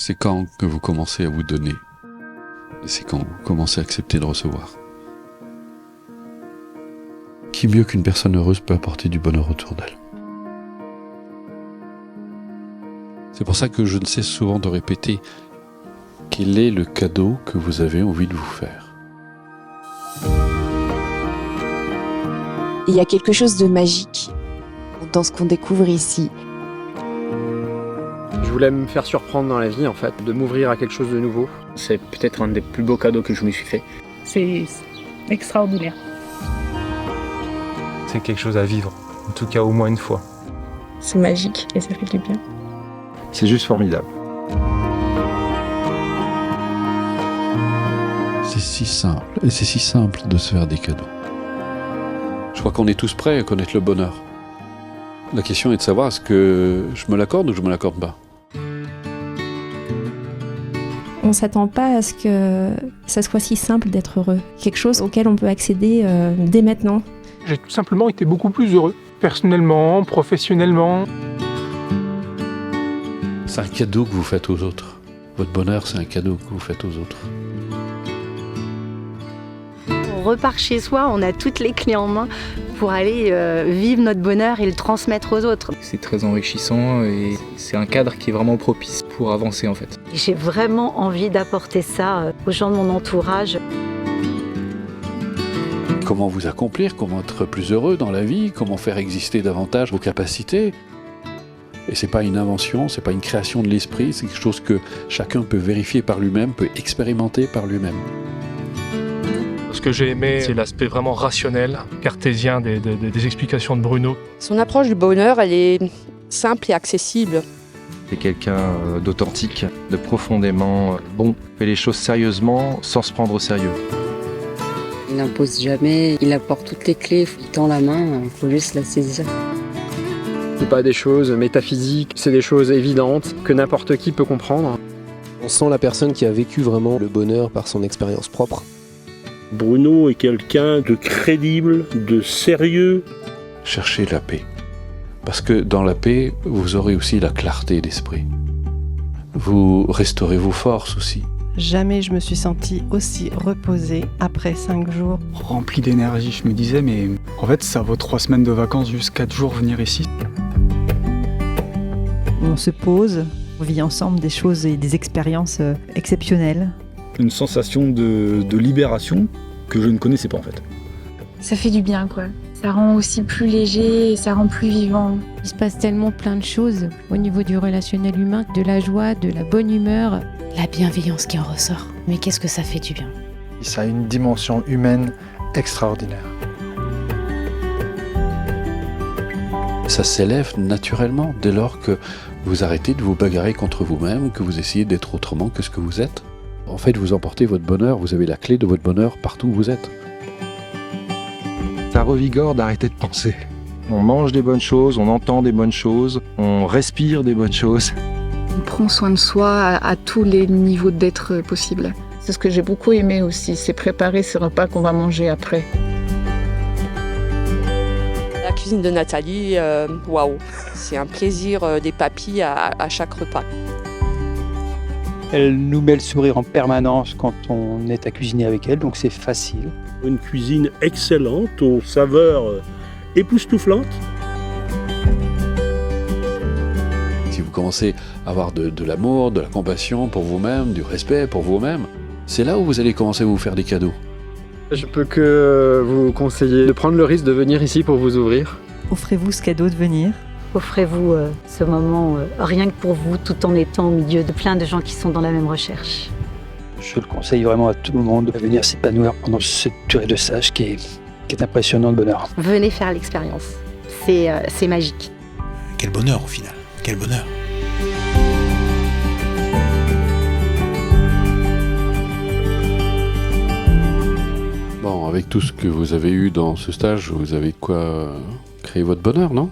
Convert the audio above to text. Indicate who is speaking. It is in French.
Speaker 1: C'est quand que vous commencez à vous donner. C'est quand vous commencez à accepter de recevoir. Qui mieux qu'une personne heureuse peut apporter du bonheur autour d'elle? C'est pour ça que je ne cesse souvent de répéter quel est le cadeau que vous avez envie de vous faire.
Speaker 2: Il y a quelque chose de magique dans ce qu'on découvre ici.
Speaker 3: Je voulais me faire surprendre dans la vie, en fait, de m'ouvrir à quelque chose de nouveau.
Speaker 4: C'est peut-être un des plus beaux cadeaux que je me suis fait.
Speaker 5: C'est extraordinaire.
Speaker 6: C'est quelque chose à vivre, en tout cas au moins une fois.
Speaker 5: C'est magique et ça fait du bien.
Speaker 7: C'est juste formidable.
Speaker 1: C'est si simple, et c'est si simple de se faire des cadeaux. Je crois qu'on est tous prêts à connaître le bonheur. La question est de savoir est-ce que je me l'accorde ou je me l'accorde pas.
Speaker 8: On ne s'attend pas à ce que ça soit si simple d'être heureux. Quelque chose auquel on peut accéder dès maintenant.
Speaker 6: J'ai tout simplement été beaucoup plus heureux, personnellement, professionnellement.
Speaker 1: C'est un cadeau que vous faites aux autres. Votre bonheur, c'est un cadeau que vous faites aux autres.
Speaker 9: On repart chez soi, on a toutes les clés en main pour aller vivre notre bonheur et le transmettre aux autres.
Speaker 4: C'est très enrichissant et c'est un cadre qui est vraiment propice pour avancer en fait.
Speaker 9: J'ai vraiment envie d'apporter ça aux gens de mon entourage.
Speaker 1: Comment vous accomplir, comment être plus heureux dans la vie, comment faire exister davantage vos capacités. Et c'est pas une invention, c'est pas une création de l'esprit, c'est quelque chose que chacun peut vérifier par lui-même, peut expérimenter par lui-même.
Speaker 6: Ce que j'ai aimé, c'est l'aspect vraiment rationnel, cartésien des explications de Bruno.
Speaker 10: Son approche du bonheur, elle est simple et accessible.
Speaker 7: C'est quelqu'un d'authentique, de profondément bon. Il fait les choses sérieusement, sans se prendre au sérieux.
Speaker 11: Il n'impose jamais, il apporte toutes les clés, il tend la main, il faut juste la saisir.
Speaker 3: C'est pas des choses métaphysiques, c'est des choses évidentes que n'importe qui peut comprendre.
Speaker 12: On sent la personne qui a vécu vraiment le bonheur par son expérience propre.
Speaker 13: Bruno est quelqu'un de crédible, de sérieux.
Speaker 1: Cherchez la paix. Parce que dans la paix, vous aurez aussi la clarté d'esprit. Vous restaurez vos forces aussi.
Speaker 14: Jamais je me suis sentie aussi reposée après 5 jours.
Speaker 15: Rempli d'énergie, je me disais, mais en fait, ça vaut 3 semaines de vacances, juste 4 jours venir ici.
Speaker 16: On se pose, on vit ensemble des choses et des expériences exceptionnelles.
Speaker 17: Une sensation de libération que je ne connaissais pas en fait.
Speaker 5: Ça fait du bien quoi. Ça rend aussi plus léger et ça rend plus vivant.
Speaker 8: Il se passe tellement plein de choses au niveau du relationnel humain, de la joie, de la bonne humeur.
Speaker 2: La bienveillance qui en ressort. Mais qu'est-ce que ça fait du bien.
Speaker 18: Ça a une dimension humaine extraordinaire.
Speaker 1: Ça s'élève naturellement dès lors que vous arrêtez de vous bagarrer contre vous-même, que vous essayez d'être autrement que ce que vous êtes. En fait, vous emportez votre bonheur, vous avez la clé de votre bonheur partout où vous êtes.
Speaker 7: Ça revigore d'arrêter de penser. On mange des bonnes choses, on entend des bonnes choses, on respire des bonnes choses.
Speaker 5: On prend soin de soi à tous les niveaux d'être possible. C'est ce que j'ai beaucoup aimé aussi, c'est préparer ce repas qu'on va manger après.
Speaker 10: La cuisine de Nathalie, waouh, c'est un plaisir des papilles à chaque repas.
Speaker 19: Elle nous met le sourire en permanence quand on est à cuisiner avec elle, donc c'est facile.
Speaker 13: Une cuisine excellente, aux saveurs époustouflantes.
Speaker 1: Si vous commencez à avoir de l'amour, de la compassion pour vous-même, du respect pour vous-même, c'est là où vous allez commencer à vous faire des cadeaux.
Speaker 3: Je peux que vous conseiller de prendre le risque de venir ici pour vous ouvrir.
Speaker 16: Offrez-vous ce cadeau de venir.
Speaker 9: Offrez-vous ce moment rien que pour vous, tout en étant au milieu de plein de gens qui sont dans la même recherche.
Speaker 19: Je le conseille vraiment à tout le monde de venir s'épanouir pendant cette durée de stage qui est impressionnant de bonheur.
Speaker 9: Venez faire l'expérience, c'est magique.
Speaker 20: Quel bonheur au final, quel bonheur.
Speaker 1: Bon, avec tout ce que vous avez eu dans ce stage, vous avez de quoi créer votre bonheur, non ?